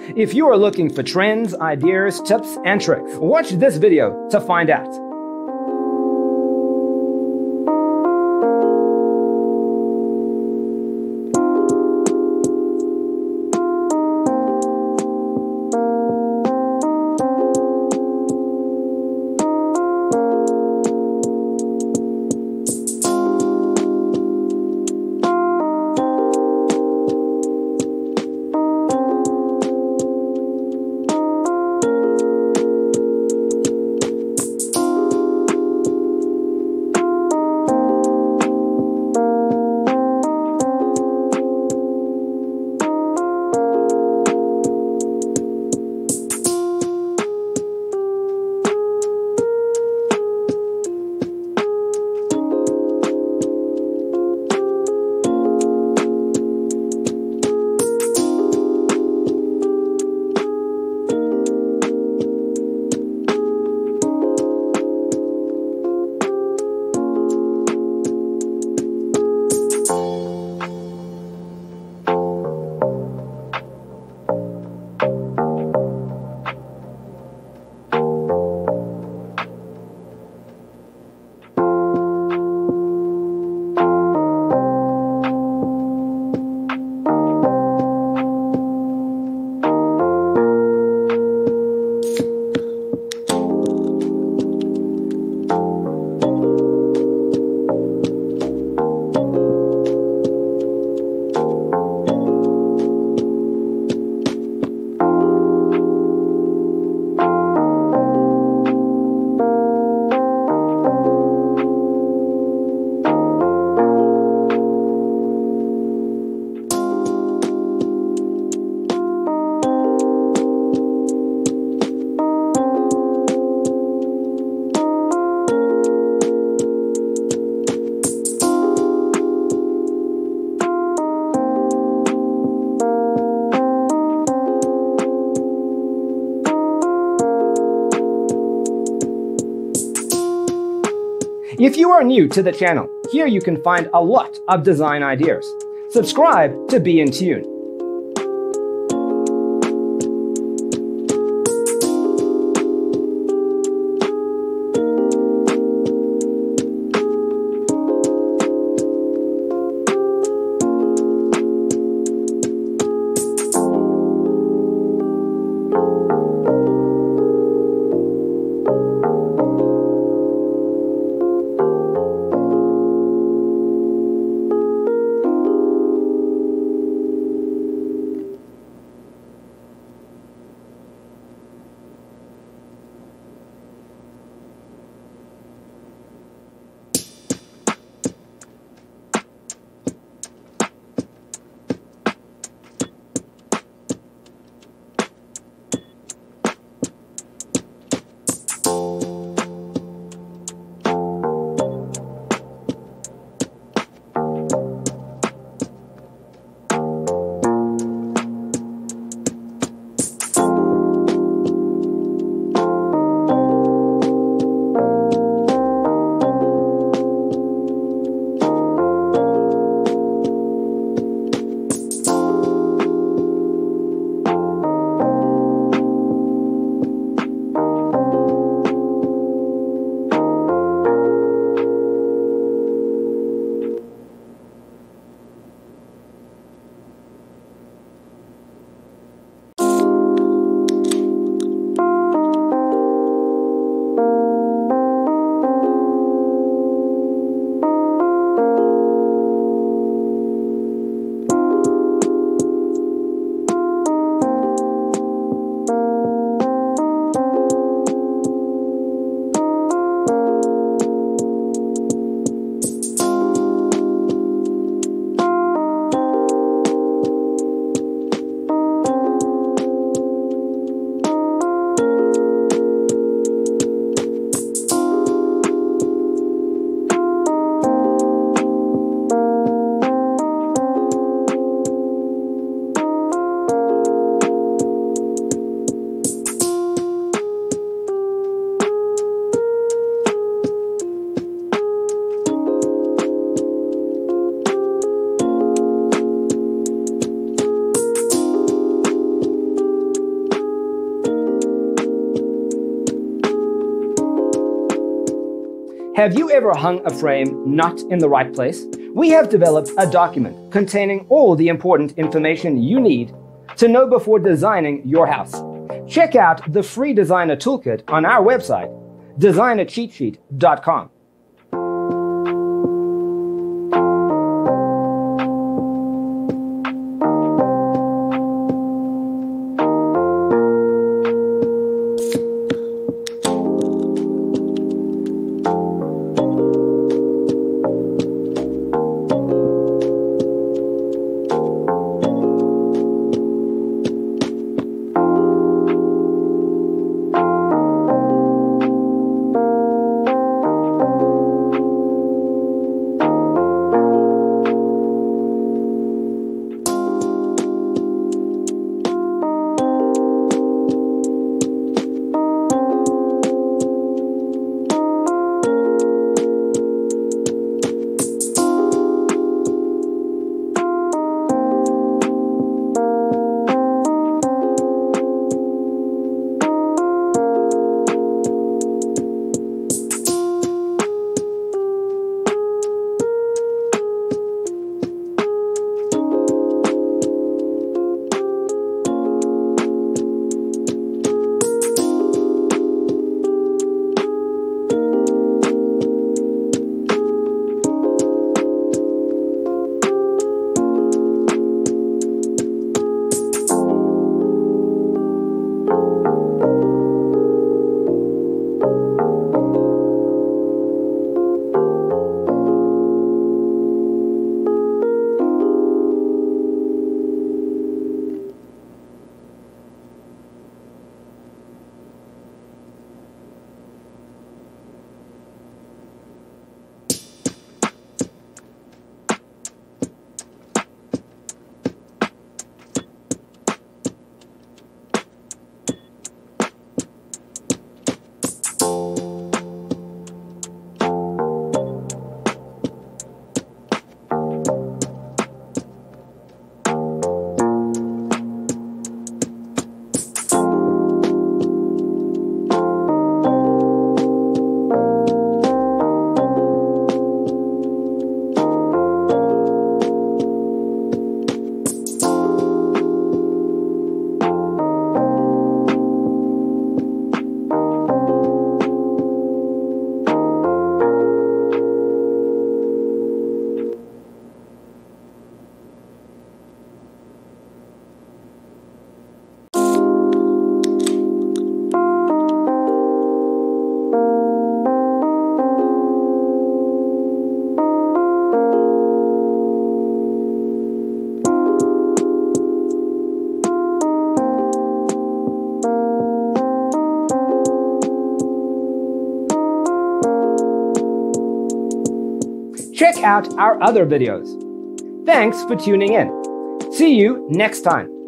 If you are looking for trends, ideas, tips, and tricks, watch this video to find out. If you are new to the channel, here you can find a lot of design ideas. Subscribe to be in tune. Have you ever hung a frame not in the right place? We have developed a document containing all the important information you need to know before designing your house. Check out the free designer toolkit on our website, designercheatsheet.com. Check out our other videos. Thanks for tuning in. See you next time.